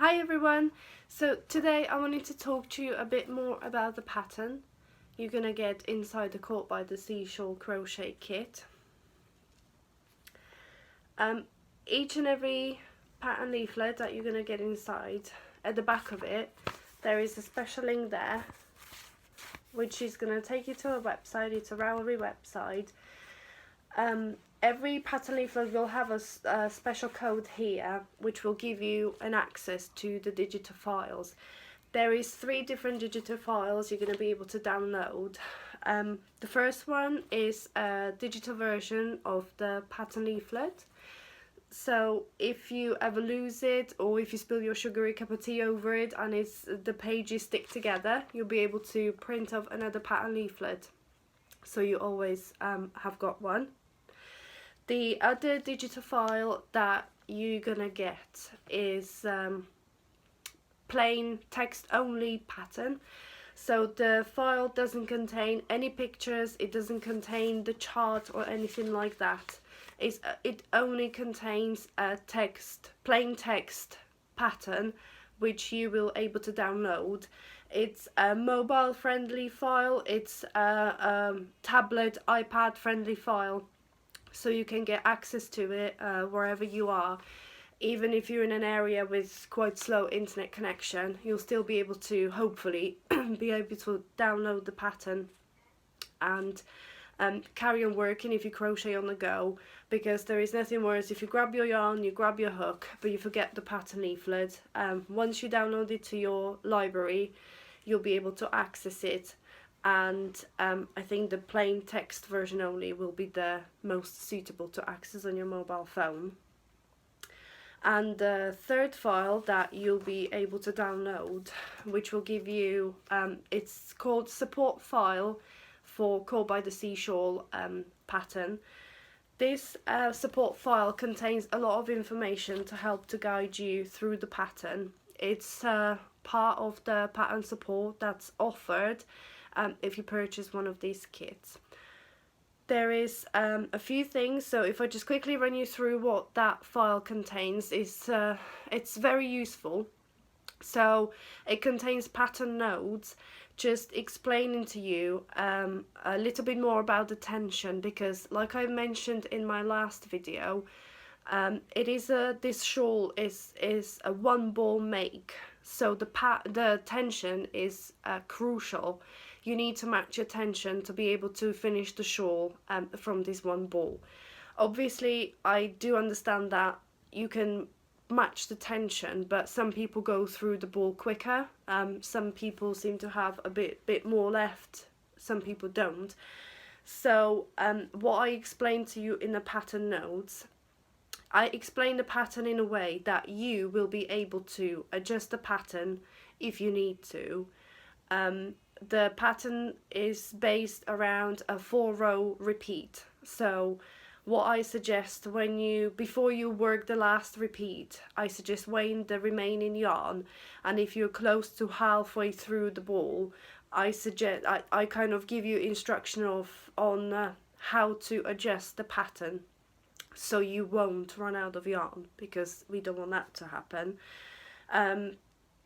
Hi everyone! So today I wanted to talk to you a bit more about the pattern you're going to get inside the Caught by the Seashore crochet kit. Each and every pattern leaflet that you're going to get inside, at the back of it there is a special link there which is going to take you to a website. It's a Ravelry website. Every pattern leaflet will have a special code here which will give you an access to the digital files. There is 3 different digital files you're going to be able to download. The first one is a digital version of the pattern leaflet. So if you ever lose it, or if you spill your sugary cup of tea over it and the pages stick together, you'll be able to print off another pattern leaflet. So you always have got one. The other digital file that you're gonna get is plain text only pattern. So the file doesn't contain any pictures, it doesn't contain the chart or anything like that. It only contains a plain text pattern which you will able to download. It's a mobile friendly file, it's a tablet, iPad friendly file. So you can get access to it wherever you are. Even if you're in an area with quite slow internet connection, you'll still be able to, hopefully, be able to download the pattern and carry on working if you crochet on the go, because there is nothing worse if you grab your yarn, you grab your hook, but you forget the pattern leaflet. Once you download it to your library, you'll be able to access it. And I think the plain text version only will be the most suitable to access on your mobile phone. And the third file that you'll be able to download, which will give you, it's called support file for Caught by the Seashore pattern. This support file contains a lot of information to help to guide you through the pattern. It's part of the pattern support that's offered if you purchase one of these kits. There is a few things, so if I just quickly run you through what that file contains, it's very useful. So it contains pattern notes just explaining to you a little bit more about the tension, because like I mentioned in my last video, this shawl is a 1-ball make, so the tension is crucial. You need to match your tension to be able to finish the shawl from this 1 ball. Obviously, I do understand that you can match the tension, but some people go through the ball quicker. Some people seem to have a bit more left, some people don't. So what I explained to you in the pattern notes, I explain the pattern in a way that you will be able to adjust the pattern if you need to. The pattern is based around a 4-row repeat. So what I suggest before you work the last repeat, I suggest weighing the remaining yarn, and if you're close to halfway through the ball, I kind of give you instruction on how to adjust the pattern so you won't run out of yarn, because we don't want that to happen.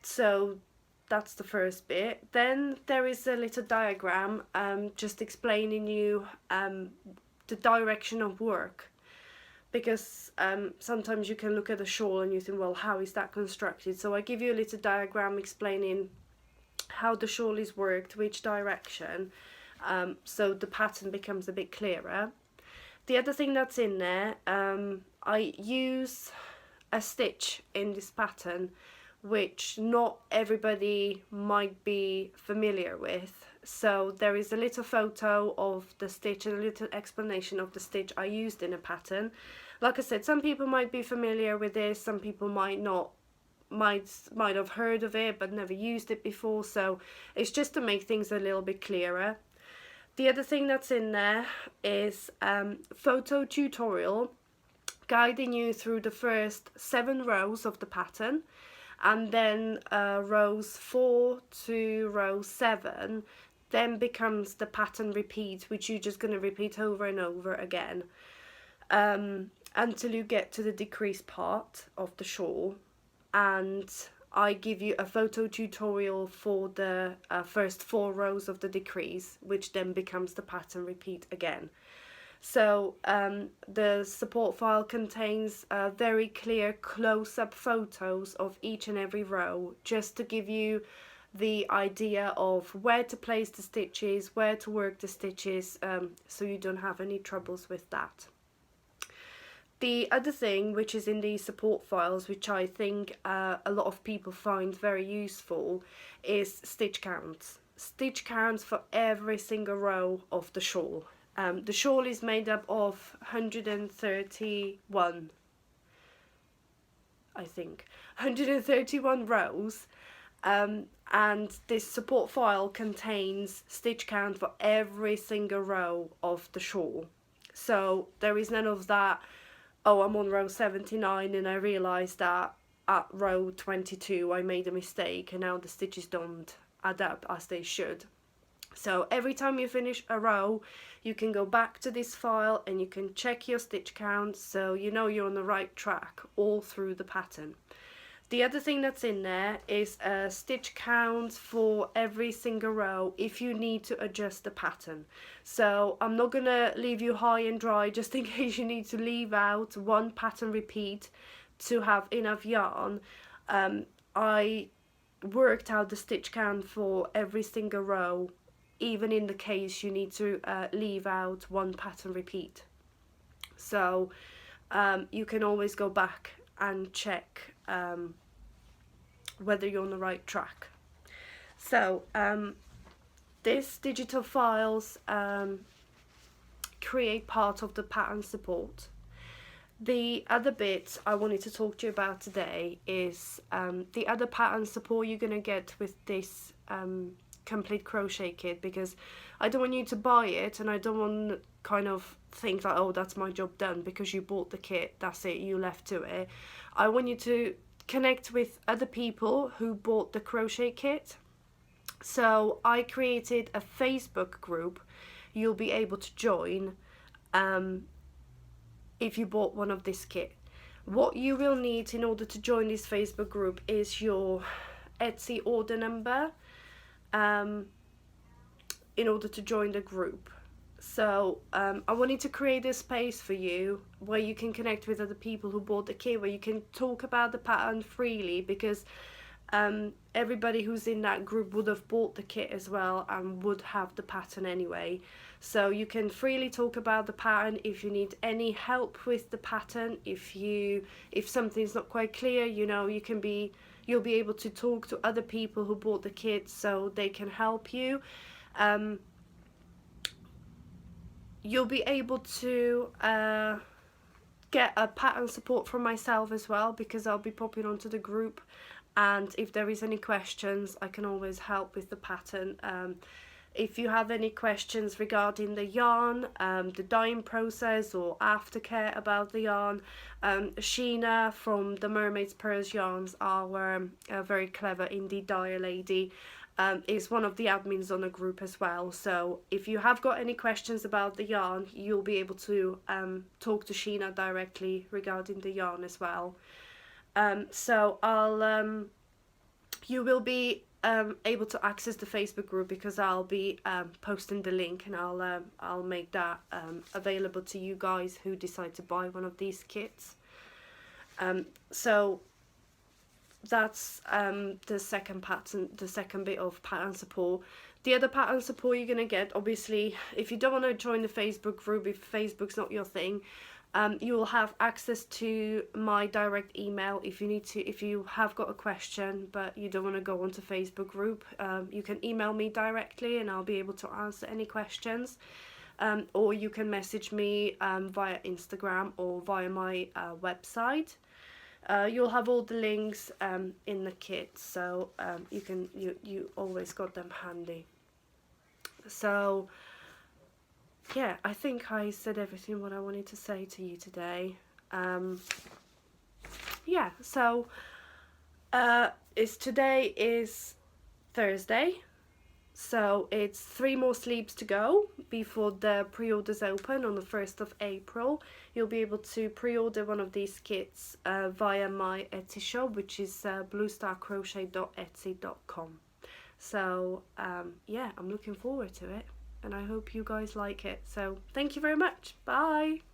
So that's the first bit. Then there is a little diagram just explaining you the direction of work, because sometimes you can look at a shawl and you think, well, how is that constructed? So I give you a little diagram explaining how the shawl is worked, which direction, so the pattern becomes a bit clearer. The other thing that's in there, I use a stitch in this pattern which not everybody might be familiar with. So there is a little photo of the stitch and a little explanation of the stitch I used in a pattern. Like I said, some people might be familiar with this, some people might not, might have heard of it but never used it before, so it's just to make things a little bit clearer. The other thing that's in there is photo tutorial guiding you through the first 7 rows of the pattern, and then rows 4 to row 7 then becomes the pattern repeat, which you're just going to repeat over and over again until you get to the decrease part of the shawl. And I give you a photo tutorial for the first 4 rows of the decrease, which then becomes the pattern repeat again. So the support file contains very clear close-up photos of each and every row, just to give you the idea of where to place the stitches, where to work the stitches, so you don't have any troubles with that. The other thing which is in these support files, which I think a lot of people find very useful, is stitch counts. Stitch counts for every single row of the shawl. The shawl is made up of 131, I think, 131 rows, and this support file contains stitch count for every single row of the shawl. So there is none of that, oh, I'm on row 79 and I realised that at row 22 I made a mistake and now the stitches don't add up as they should. So every time you finish a row, you can go back to this file and you can check your stitch count, so you know you're on the right track all through the pattern. The other thing that's in there is a stitch count for every single row if you need to adjust the pattern. So I'm not going to leave you high and dry just in case you need to leave out one pattern repeat to have enough yarn. I worked out the stitch count for every single row, even in the case you need to leave out one pattern repeat. So you can always go back and check whether you're on the right track. So these digital files create part of the pattern support. The other bit I wanted to talk to you about today is the other pattern support you're going to get with this complete crochet kit, because I don't want you to buy it and I don't want to kind of think like, oh, that's my job done because you bought the kit, that's it, you left to it. I want you to connect with other people who bought the crochet kit. So I created a Facebook group you'll be able to join if you bought one of this kit. What you will need in order to join this Facebook group is your Etsy order number in order to join the group. So I wanted to create a space for you where you can connect with other people who bought the kit, where you can talk about the pattern freely, because everybody who's in that group would have bought the kit as well and would have the pattern anyway. So you can freely talk about the pattern. If you need any help with the pattern, if something's not quite clear, you know, you'll be able to talk to other people who bought the kit so they can help you. You'll be able to get a pattern support from myself as well, because I'll be popping onto the group, and if there is any questions I can always help with the pattern. If you have any questions regarding the yarn, the dyeing process, or aftercare about the yarn, Sheena from the Mermaid's Pearls Yarns, our very clever indie dyer lady, is one of the admins on the group as well. So if you have got any questions about the yarn, you'll be able to talk to Sheena directly regarding the yarn as well. So you will be able to access the Facebook group, because I'll be posting the link, and I'll make that available to you guys who decide to buy one of these kits. So that's the second bit of pattern support. The other pattern support you're gonna get, obviously, if you don't want to join the Facebook group, if Facebook's not your thing, you will have access to my direct email if you have got a question but you don't want to go onto Facebook group. You can email me directly and I'll be able to answer any questions, or you can message me via Instagram or via my website. You'll have all the links in the kit, so you always got them handy. So yeah, I think I said everything what I wanted to say to you today. Yeah, so today is Thursday, So it's 3 more sleeves to go before the pre-orders open on the 1st of April. You'll be able to pre-order one of these kits via my Etsy shop, which is bluestarcrochet.etsy.com. So yeah, I'm looking forward to it, and I hope you guys like it. So thank you very much. Bye.